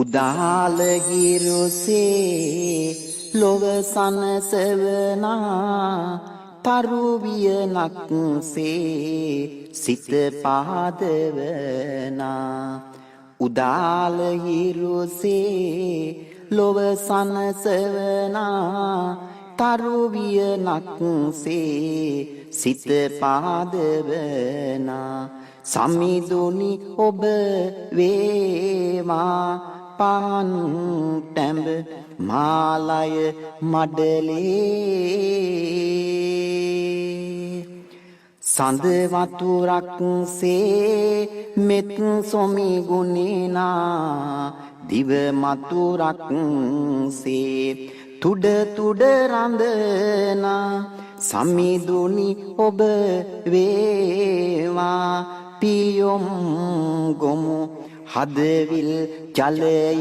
උදාල හිරුසේ ලොව සනසවනා තරුවියනක්සේ සිත පාදවනා උදාල හිරුසේ ලොව සනසවනා තරුවියනක්සේ සිත පාදවනා සමිදුනි ඔබ වේවා පාන් ටැඹ මාලය මඩලේ සඳ වතුරක්සේ මෙත් සොමි ගුණේනා දිව මතුරක්සේ තුඩ තුඩ රඳනා සමිදුනි ඔබ වේවා පියොම් ගොමු හදවිල් ජලයේ